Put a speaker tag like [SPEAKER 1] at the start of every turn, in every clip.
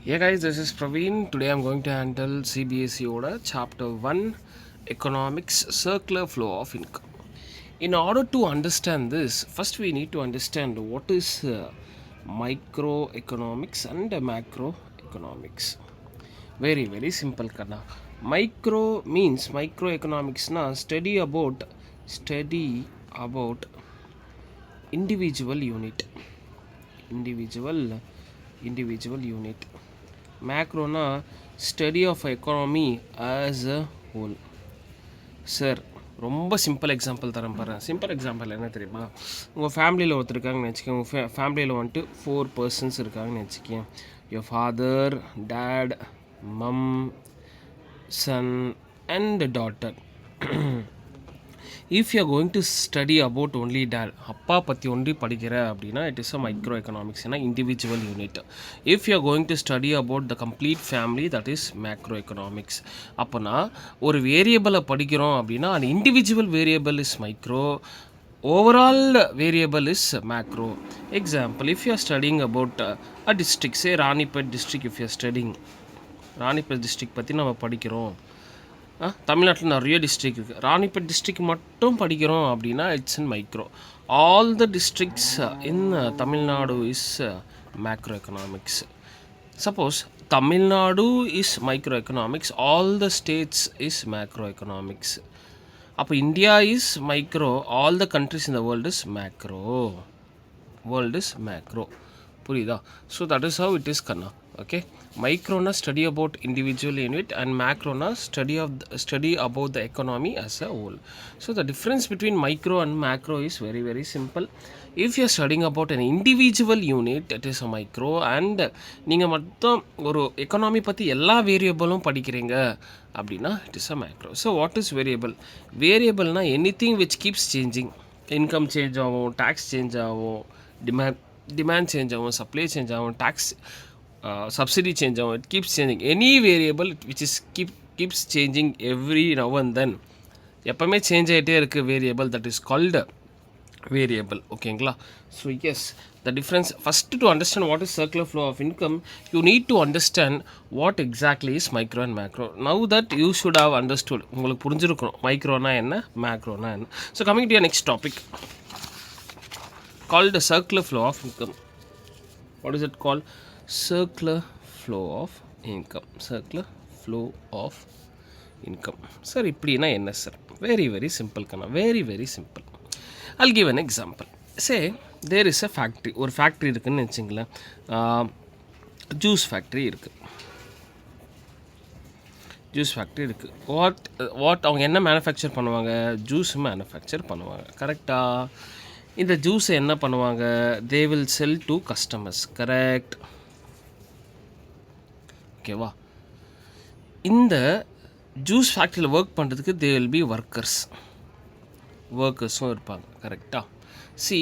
[SPEAKER 1] Hey guys, this is Praveen. Today I'm going to handle CBSE order chapter 1 economics circular flow of income. In order to understand this, first we need to understand what is microeconomics and macroeconomics. Very simple kana. Micro means microeconomics na study about individual unit. Individual unit. Macro na study of economy as a whole. Sir ரொம்ப simple example தரேன் பாருங்கள். Simple example என்ன தெரியுமா? உங்கள் ஃபேமிலியில் ஒருத்தர் இருக்காங்கன்னு வச்சுக்கோங்க. உங்கள் ஃபேமிலியில் வந்துட்டு 4 பர்சன்ஸ் இருக்காங்கன்னு வச்சுக்கேன். Your father, dad, mom, son and daughter. If you are going to study about only dad, அப்பா பற்றி ஒன்றி படிக்கிற அப்படின்னா it is a micro economics, ஏன்னா individual unit. If you are going to study about the complete family, that is macro economics. அப்போனா ஒரு வேரியபிளை படிக்கிறோம் அப்படின்னா அந்த individual variable is micro, overall variable is macro. Example, if you are studying about a district, say Ranipet district, if you are studying Ranipet district பற்றி நம்ம படிக்கிறோம். தமிழ்நாட்டில் நிறைய டிஸ்ட்ரிக்ட் இருக்குது. ராணிப்பேட் டிஸ்ட்ரிக்ட் மட்டும் படிக்கிறோம் அப்படின்னா it's in micro. All the districts in Tamil Nadu is macro economics. Suppose Tamil Nadu is micro economics, all the states is macro economics. அப்போ India is micro, all the countries in the world is macro. புரியுதா? So that is how it is கண்ணா. Okay, micro na study about individual unit and macro na study about the economy as a whole. So the difference between micro and macro is very simple. If you are studying about an individual unit, it is a micro, and நீங்கள் மட்டும் ஒரு economy பற்றி எல்லா வேரியபிளும் படிக்கிறீங்க அப்படின்னா it is a macro. So what is variable? வேரியபிள்னா anything which keeps changing. Income change ஆகும், டேக்ஸ் சேஞ்ச் ஆகும், டிமாண்ட் சேஞ்ச் ஆகும், சப்ளை சேஞ்ச் ஆகும், tax subsidy change out, it keeps changing. Any variable which is keeps changing every now and then, எப்பவுமே change ஆகிட்டே இருக்குது variable, that is called variable. ஓகேங்களா? So yes, the difference first to understand what is circular flow of income, you need to understand what exactly is micro and macro. Now that you should have understood. உங்களுக்கு புரிஞ்சிருக்கணும் மைக்ரோனா என்ன, மேக்ரோனா என்ன. So coming to your next topic called circular flow of income. What is it call? Circular flow of income. Sir இப்படின்னா என்ன sir? Very simple கண்ணா, very simple. I'll give an example. Say there is a factory. ஒரு factory இருக்குதுன்னு வச்சுங்களேன். Juice factory இருக்குது. What அவங்க என்ன manufacture பண்ணுவாங்க? ஜூஸ் மேனுஃபேக்சர் பண்ணுவாங்க. கரெக்டாக? இந்த ஜூஸை என்ன பண்ணுவாங்க? They will sell to customers. Correct? ஓகேவா? இந்த ஜூஸ் ஃபேக்ட்ரியில் ஒர்க் பண்ணுறதுக்கு தே வில் பி ஒர்க்கர்ஸும் இருப்பாங்க. கரெக்டாக? சி,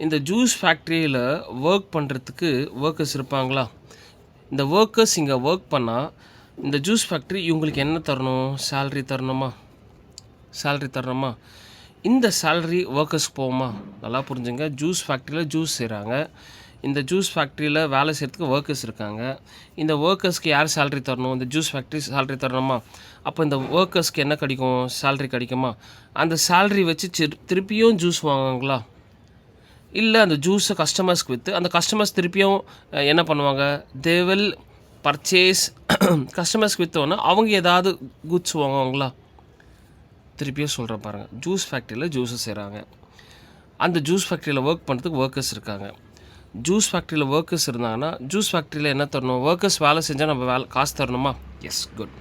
[SPEAKER 1] இந்த ஜூஸ் ஃபேக்ட்ரியில் ஒர்க் பண்ணுறதுக்கு ஒர்க்கர்ஸ் இருப்பாங்களா? இந்த ஒர்க்கர்ஸ் இங்கே ஒர்க் பண்ணால் இந்த ஜூஸ் ஃபேக்ட்ரி இவங்களுக்கு என்ன தரணும்? சேல்ரி தரணுமா? இந்த சேல்ரி ஒர்க்கர்ஸ்க்கு போகுமா? நல்லா புரிஞ்சுங்க. ஜூஸ் ஃபேக்ட்ரியில் ஜூஸ் செய்கிறாங்க. இந்த ஜூஸ் ஃபேக்ட்ரியில் வேலை செய்கிறதுக்கு ஒர்க்கர்ஸ் இருக்காங்க. இந்த ஒர்க்கர்ஸ்க்கு யார் சேல்ரி தரணும்? இந்த ஜூஸ் ஃபேக்ட்ரி சேல்ரி தரணுமா? அப்போ இந்த ஒர்க்கர்ஸ்க்கு என்ன கிடைக்கும்? சேல்ரி கிடைக்குமா? அந்த சேல்ரி வச்சு திருப்பியும் ஜூஸ் வாங்குவாங்களா? இல்லை அந்த ஜூஸை கஸ்டமர்ஸ்க்கு விற்று அந்த கஸ்டமர்ஸ் திருப்பியும் என்ன பண்ணுவாங்க? They will purchase. கஸ்டமர்ஸ்க்கு விற்றோன்னா அவங்க ஏதாவது குட்ஸ் வாங்குவாங்களா? திருப்பியும் சொல்கிறேன் பாருங்கள். ஜூஸ் ஃபேக்ட்ரியில் ஜூஸை செய்கிறாங்க. அந்த ஜூஸ் ஃபேக்ட்ரியில் ஒர்க் பண்ணுறதுக்கு ஒர்க்கர்ஸ் இருக்காங்க. ஜூஸ் ஃபேக்ட்ரியில் ஒர்க்கர்ஸ் இருந்தாங்கன்னா ஜூஸ் ஃபேக்ட்ரியில் என்ன தரணும்? ஒர்க்கர்ஸ் வேலை செஞ்சால் நம்ம காசு தரணுமா? Yes, good.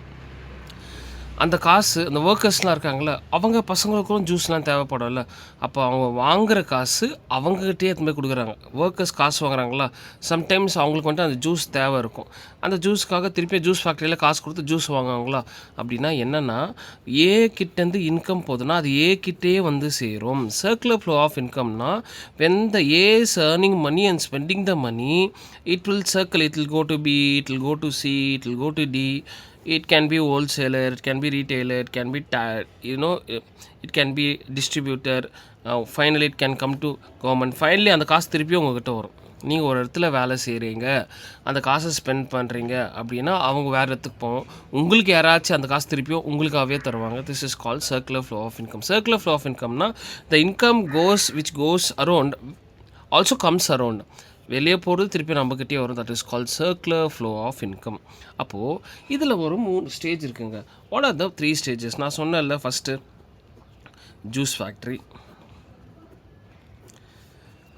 [SPEAKER 1] அந்த காசு அந்த ஒர்க்கர்ஸ்லாம் இருக்காங்களே, அவங்க பசங்களுக்கும் ஜூஸ்லாம் தேவைப்படும்ல. அப்போ அவங்க வாங்குகிற காசு அவங்ககிட்டே எடுத்து போய் கொடுக்குறாங்க. ஒர்க்கர்ஸ் காசு வாங்குறாங்களா? சம்டைம்ஸ் அவங்களுக்கு வந்துட்டு அந்த ஜூஸ் தேவை இருக்கும். அந்த ஜூஸ்க்காக திருப்பி ஜூஸ் ஃபேக்ட்ரியில் காசு கொடுத்து ஜூஸ் வாங்குவாங்களா? அப்படின்னா என்னென்னா, ஏ கிட்டேருந்து இன்கம் போகுதுன்னா அது ஏ கிட்டே வந்து சேரும். சர்க்குலர் ஃப்ளோ ஆஃப் இன்கம்னா when the A is earning money and spending the money, it will circle. It will go to B, it will go to C, it will go to D. It can be wholesaler, it can be retailer, it can be it can be distributor. Finally it can come to government. Finally அந்த காசு திருப்பி உங்ககிட்ட வரும். நீங்கள் ஒரு இடத்துல வேலை செய்கிறீங்க, அந்த காசை ஸ்பெண்ட் பண்ணுறீங்க அப்படின்னா அவங்க வேறு இடத்துக்கு போவோம். உங்களுக்கு யாராச்சும் அந்த காசு திருப்பியும் உங்களுக்காகவே தருவாங்க. This is called circular flow of income. Circular flow of இன்கம்னா the income goes around also comes around. வெளியே போகிறது திருப்பி நம்மக்கிட்டே வரும். That is called circular flow of income. அப்போது இதில் ஒரு 3 ஸ்டேஜ் இருக்குங்க. What are the 3 stages? நான் சொன்னேன்ல, ஃபஸ்ட்டு ஜூஸ் ஃபேக்ட்ரி,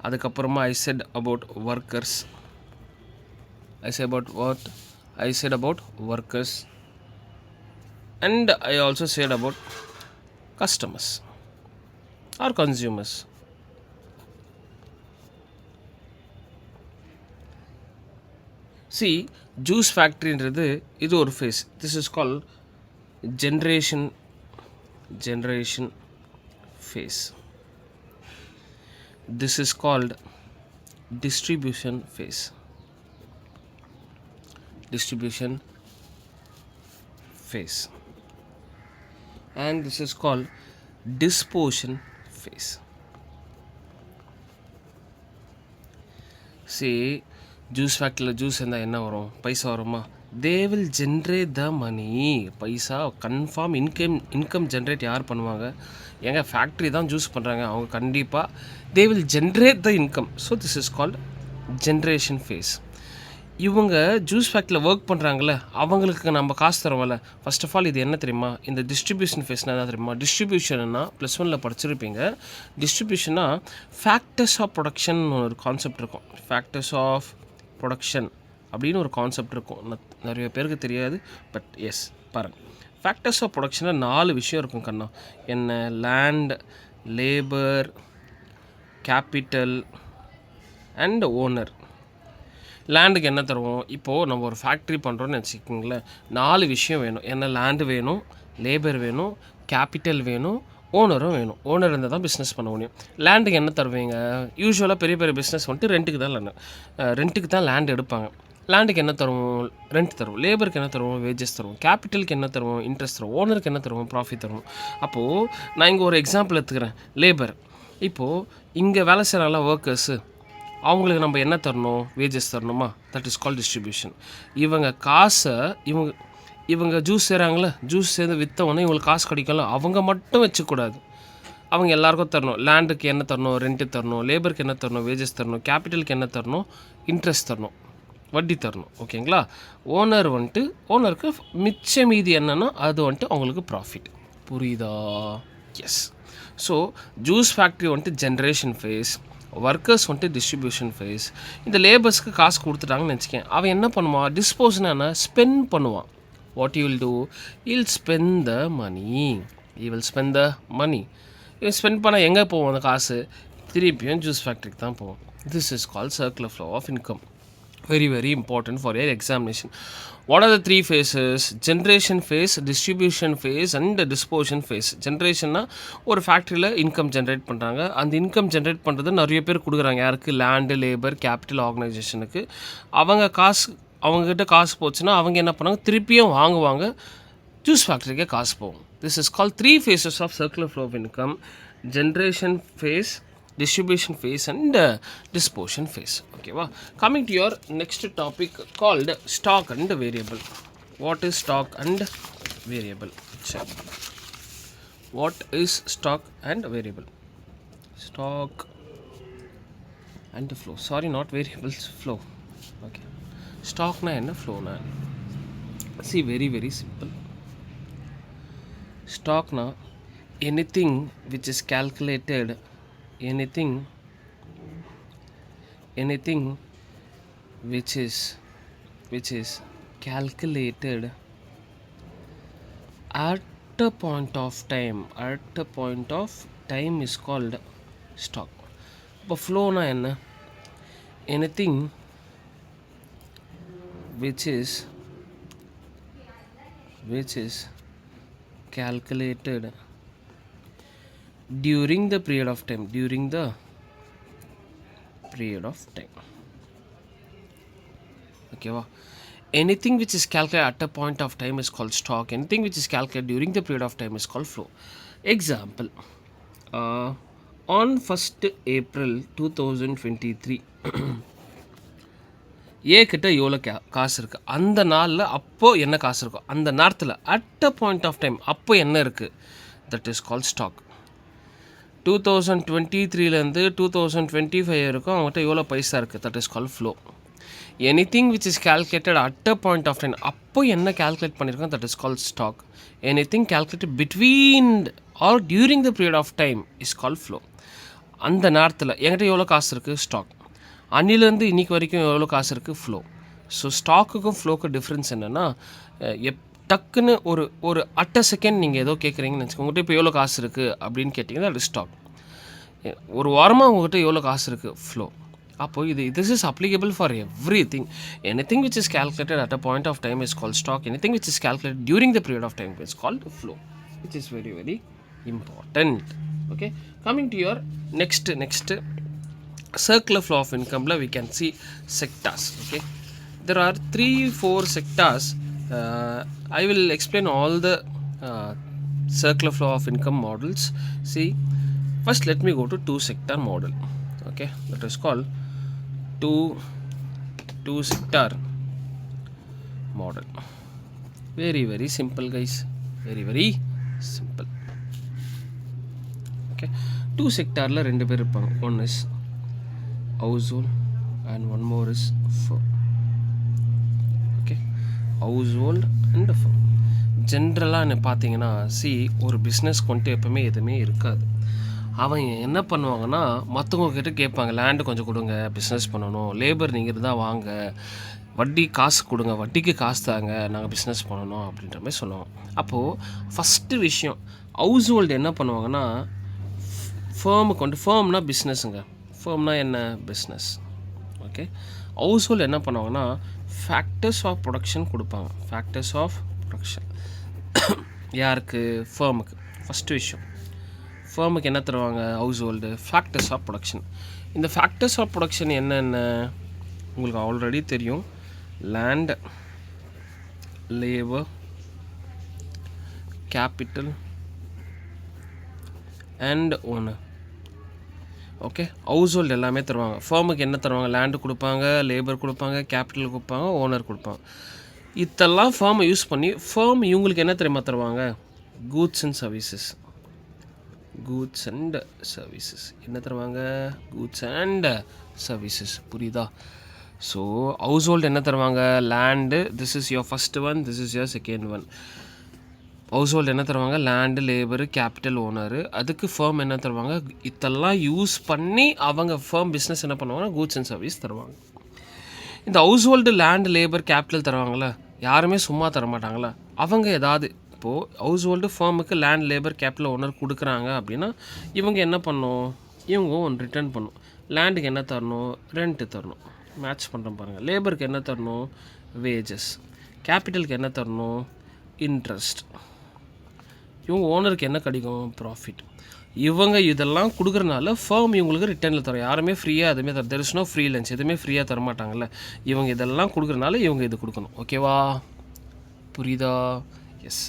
[SPEAKER 1] அதுக்கப்புறமா I said about workers. I said about workers, and I also said about customers or consumers. See, juice factory என்றது இது ஒரு phase. This is called generation phase. This is called distribution phase. And this is called disposition phase. See, juice factory juice இருந்தால் என்ன வரும்? பைசா வருமா? they will generate the money. Paisa confirm income generate யார் பண்ணுவாங்க? எங்க ஃபேக்ட்ரி தான் juice பண்ணுறாங்க, அவங்க கண்டிப்பாக they will generate the income. So this is called generation phase. இவங்க ஜூஸ் ஃபேக்ட்ரியில் ஒர்க் பண்ணுறாங்களே, அவங்களுக்கு நம்ம காசு தரோம்ல. ஃபர்ஸ்ட் ஆஃப் ஆல் இது என்ன தெரியுமா? இந்த டிஸ்ட்ரிபியூஷன் ஃபேஸ்னால் என்ன தெரியுமா? டிஸ்ட்ரிபியூஷன்னா +1 படிச்சிருப்பீங்க. டிஸ்ட்ரிபியூஷன்னா ஃபேக்டர்ஸ் ஆஃப் ப்ரொடக்ஷன் ஒரு கான்செப்ட் இருக்கும். ஃபேக்டர்ஸ் ஆஃப் ப்ரொடக்ஷன் அப்படின்னு ஒரு கான்செப்ட் இருக்கும். நிறைய பேருக்கு தெரியாது, பட் எஸ் பாருங்கள். ஃபேக்டர்ஸ் ஆஃப் ப்ரொடக்ஷனில் 4 விஷயம் இருக்கும் கண்ணா. என்ன? Land, labour, capital and owner. லேண்டுக்கு என்ன தருவோம்? இப்போது நம்ம ஒரு ஃபேக்ட்ரி பண்ணுறோன்னு வச்சுக்கிங்களேன், 4 விஷயம் வேணும். என்ன? லேண்டு வேணும், லேபர் வேணும், கேபிட்டல் வேணும், ஓனரும் வேணும். ஓனர் இருந்தால் தான் பிஸ்னஸ் பண்ண முடியும். லேண்டுக்கு என்ன தருவீங்க? யூஸ்வலாக பெரிய பெரிய வந்துட்டு ரெண்ட்டுக்கு தான் லேண்ட் எடுப்பாங்க. லேண்டுக்கு என்ன தருவோம்? ரெண்ட் தருவோம். லேபருக்கு என்ன தருவோம்? வேஜஸ் தருவோம். கேபிட்டலுக்கு என்ன தருவோம்? இன்ட்ரெஸ்ட் தருவோம். ஓனருக்கு என்ன தருவோம்? ப்ராஃபிட் தருவோம். அப்போது நான் இங்கே ஒரு எக்ஸாம்பிள் எடுத்துக்கிறேன். லேபர். இப்போது இங்கே வேலை செய்கிறாங்களா ஒர்க்கர்ஸு, அவங்களுக்கு நம்ம என்ன தரணும்? வேஜஸ் தரணுமா? That is call distribution. இவங்க காசை இவங்க ஜூஸ் செய்கிறாங்களே, ஜூஸ் சேர்ந்து விற்றவொன்னே இவங்களுக்கு காசு கிடைக்கல, அவங்க மட்டும் வச்சுக்கூடாது, அவங்க எல்லாேருக்கும் தரணும். லேண்டுக்கு என்ன தரணும்? ரெண்ட்டு தரணும். லேபருக்கு என்ன தரணும்? வேஜஸ் தரணும். கேபிட்டலுக்கு என்ன தரணும்? இன்ட்ரெஸ்ட் தரணும், வட்டி தரணும். ஓகேங்களா? ஓனருக்கு மிச்ச மீதி என்னென்னா அது அவங்களுக்கு ப்ராஃபிட். புரியுதா? Yes. So juice factory generation phase, workers distribution phase. இந்த லேபர்ஸ்க்கு காசு கொடுத்துட்டாங்கன்னு வச்சுக்கேன், அவன் என்ன பண்ணுவான்? டிஸ்போஸ்னா ஸ்பெண்ட் பண்ணுவான். What you will do? Will spend the money. இவன் ஸ்பெண்ட் பண்ணால் எங்கே போவோம்? அந்த காசு திருப்பியும் ஜூஸ் ஃபேக்ட்ரிக்கு தான் போவோம். This is called circular flow of income. Very, very important for your examination. What are the 3 phases? Generation phase, distribution phase and disposition phase. Generationனா ஒரு ஃபேக்ட்ரியில் இன்கம் ஜென்ரேட் பண்ணுறாங்க. அந்த இன்கம் ஜென்ரேட் பண்ணுறது நிறைய பேர் கொடுக்குறாங்க. யாருக்கு? லேண்டு, லேபர், கேபிட்டல் ஆர்கனைசேஷனுக்கு. அவங்கக்கிட்ட காசு போச்சுன்னா அவங்க என்ன பண்ணாங்க? திருப்பியும் வாங்குவாங்க, ஜூஸ் ஃபேக்ட்ரிக்கே காசு போகும். This is call 3 phases of circular flow of income: generation phase, distribution phase and disposition phase. Okay, coming to your next topic called stock and variable. What is stock and variable? What is stock and variable? Stock and flow. Sorry, not variables, flow. Okay. Stock na enna, flow na. See, very, very simple. Stock na anything which is calculated, anything which is calculated at a point of time is called stock. But flow na enna? Anything which is calculated during the period of time. Okay, anything which is calculated at a point of time is called stock. Anything which is calculated during the period of time is called flow. Example, on 1st April 2023 ஏ கிட்ட எவ்வளோ காசு இருக்குது, அந்த நாளில் அப்போது என்ன காசு இருக்கும், அந்த நேரத்தில் at a point of time அப்போ என்ன இருக்குது, தட் இஸ் கால் ஸ்டாக். 2023லேருந்து 2025 வரைக்கும் அவங்ககிட்ட எவ்வளோ பைசா இருக்குது, that is call flow. Anything which is calculated at a point of time அப்போ என்ன கால்குலேட் பண்ணியிருக்கோம், that is call stock. Anything calculated between or during the period of time is call flow. அந்த நேரத்தில் என்கிட்ட எவ்வளோ காசு இருக்குது, ஸ்டாக். அன்னிலேருந்து இன்றைக்கி வரைக்கும் எவ்வளோ காசு இருக்குது, ஃப்ளோ. ஸோ ஸ்டாக்குக்கும் ஃப்ளோக்கும் டிஃப்ரென்ஸ் என்னென்னா, டக்குன்னு ஒரு அட் அ செகண்ட் நீங்கள் ஏதோ கேட்குறீங்கன்னு வச்சுக்கோங்க, உங்கள்கிட்ட இப்போ எவ்வளோ காசு இருக்குது அப்படின்னு கேட்டிங்கன்னா அது ஸ்டாக். ஒரு வாரமாக உங்கள்கிட்ட எவ்வளோ காசு இருக்குது, ஃப்ளோ. அப்போது this is applicable for everything. Anything which is calculated at a point of time is call stock. Anything which is calculated during the period of time is called flow, which is very very important. Okay, coming to your next circular flow of income la we can see sectors. Okay, there are 3-4 sectors. I will explain all the circular flow of income models. See, first let me go to two sector model. Okay, that is called two sector model. Very very simple guys, very very simple. Okay, two sectorல ரெண்டு பேர் இருப்பாங்க. One is household and one more is firm. Okay, household and firm. ஜென்ரலாக பார்த்தீங்கன்னா ஒரு business கொண்டு எப்பவுமே எதுவுமே இருக்காது. அவங்க என்ன பண்ணுவாங்கன்னா, மற்றவங்க கிட்ட கேட்பாங்க, லேண்டு கொஞ்சம் கொடுங்க, பிஸ்னஸ் பண்ணணும், லேபர் நீங்கள் இருந்தால் வாங்க, வட்டி காசு கொடுங்க, வட்டிக்கு காசு தாங்க, நாங்கள் பிஸ்னஸ் பண்ணணும் அப்படின்ற மாதிரி சொல்லுவோம். அப்போது ஃபஸ்ட்டு விஷயம் ஹவுஸ் ஹோல்டு என்ன பண்ணுவாங்கன்னா, ஃபேர்ம்னா பிஸ்னஸுங்க, ஃபேர்ம்னா என்ன, பிஸ்னஸ். ஓகே, ஹவுஸ் ஹோல்டு என்ன பண்ணுவாங்கன்னா ஃபேக்டர்ஸ் ஆஃப் ப்ரொடக்ஷன் கொடுப்பாங்க. ஃபேக்டர்ஸ் ஆஃப் ப்ரொடக்ஷன் யாருக்கு, ஃபேர்முக்கு. ஃபஸ்ட்டு விஷயம் ஃபேர்முக்கு என்ன தருவாங்க, household factors of production. இந்த ஃபேக்டர்ஸ் ஆஃப் ப்ரொடக்ஷன் என்னென்ன உங்களுக்கு ஆல்ரெடி தெரியும். Land, labour, capital and owner. Okay, household எல்லாமே தருவாங்க. ஃபேர்முக்கு என்ன தருவாங்க, லேண்டு கொடுப்பாங்க, லேபர் கொடுப்பாங்க, கேபிட்டல் கொடுப்பாங்க, ஓனர் கொடுப்பாங்க. இதெல்லாம் ஃபேர்மை யூஸ் பண்ணி ஃபேர்ம் இவங்களுக்கு என்ன தெரியுமா தருவாங்க, goods and services. Goods and services என்ன தருவாங்க, கூட்ஸ் அண்ட் சர்வீசஸ். புரியுதா? ஸோ ஹவுஸ் ஹோல்டு என்ன தருவாங்க, land, this is your first one, this is your second one. House hold என்ன தருவாங்க, லேண்டு, லேபரு, கேபிட்டல், ஓனரு. அதுக்கு ஃபேர்ம் என்ன தருவாங்க, இதெல்லாம் யூஸ் பண்ணி அவங்க ஃபேர்ம் பிஸ்னஸ் என்ன பண்ணுவாங்கன்னா கூட்ஸ் அண்ட் சர்வீஸ் தருவாங்க. இந்த household land, labour, capital தருவாங்களே, யாருமே சும்மா தரமாட்டாங்களே. அவங்க ஏதாவது இப்போது ஹவுஸ் ஹோல்டு ஃபேர்முக்கு லேண்ட், லேபர், கேபிட்டல், ஓனர் கொடுக்குறாங்க அப்படின்னா இவங்க என்ன பண்ணணும், இவங்க ஒன்று ரிட்டர்ன் பண்ணணும். லேண்டுக்கு என்ன தரணும், ரெண்ட்டு தரணும், மேட்ச் பண்ணுறோம் பாருங்கள். லேபருக்கு என்ன தரணும், வேஜஸ். கேபிட்டலுக்கு என்ன தரணும், இன்ட்ரெஸ்ட். இவங்க ஓனருக்கு என்ன கிடைக்கும், ப்ராஃபிட். இவங்க இதெல்லாம் கொடுக்குறனால ஃபேர்ம் இவங்களுக்கு ரிட்டர்னில் தரும். யாருமே ஃப்ரீயாக எதுவுமே தரும், there is no free lunch, எதுவுமே ஃப்ரீயாக தரமாட்டாங்கல்ல. இவங்க இதெல்லாம் கொடுக்குறனால இவங்க இது கொடுக்கணும். ஓகேவா, புரியுதா? எஸ்.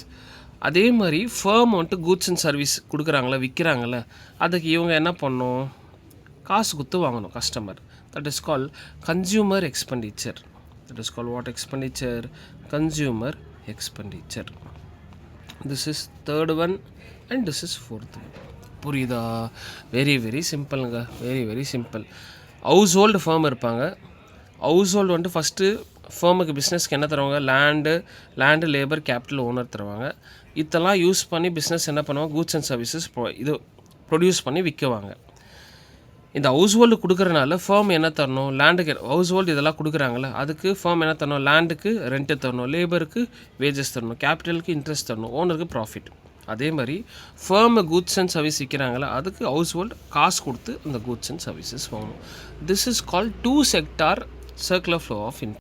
[SPEAKER 1] அதே மாதிரி ஃபேர்ம் வந்துட்டு கூட்ஸ் அண்ட் சர்வீஸ் கொடுக்குறாங்களே, விற்கிறாங்களே, அதுக்கு இவங்க என்ன பண்ணணும், காசு கொடுத்து வாங்கணும் customer. That is call consumer expenditure. That is call what expenditure, consumer expenditure. This is third one and this is fourth one. புரியுதா? வெரி வெரி சிம்பிளுங்க, very very simple. Household firm இருப்பாங்க. ஹவுஸ் ஹோல்டு வந்துட்டு first ஃபேர்முக்கு பிஸ்னஸ்க்கு என்ன தருவாங்க, land, labour, capital, owner தருவாங்க. இதெல்லாம் யூஸ் பண்ணி பிஸ்னஸ் என்ன பண்ணுவாங்க, கூட்ஸ் அண்ட் சர்வீசஸ் இது ப்ரொடியூஸ் பண்ணி விற்குவாங்க. இந்த ஹவுஸ் ஹோல்டு கொடுக்குறனால ஃபேர்ம் என்ன தரணும், லேண்டுக்கு. ஹவுஸ் ஹோல்டு இதெல்லாம் கொடுக்குறாங்களே, அதுக்கு ஃபேர்ம் என்ன தரணும், லேண்டுக்கு ரெண்ட்டு தரணும், லேபருக்கு வேஜஸ் தரணும், கேபிட்டலுக்கு இன்ட்ரெஸ்ட் தரணும், ஓனருக்கு ப்ராஃபிட். அதே மாதிரி ஃபேர்மு கூட்ஸ் அண்ட் சர்வீஸ் விற்கிறாங்களே, அதுக்கு ஹவுஸ் ஹோல்டு காசு கொடுத்து அந்த கூட்ஸ் அண்ட் சர்வீசஸ் வாங்கணும். This is called two sector circular flow of income.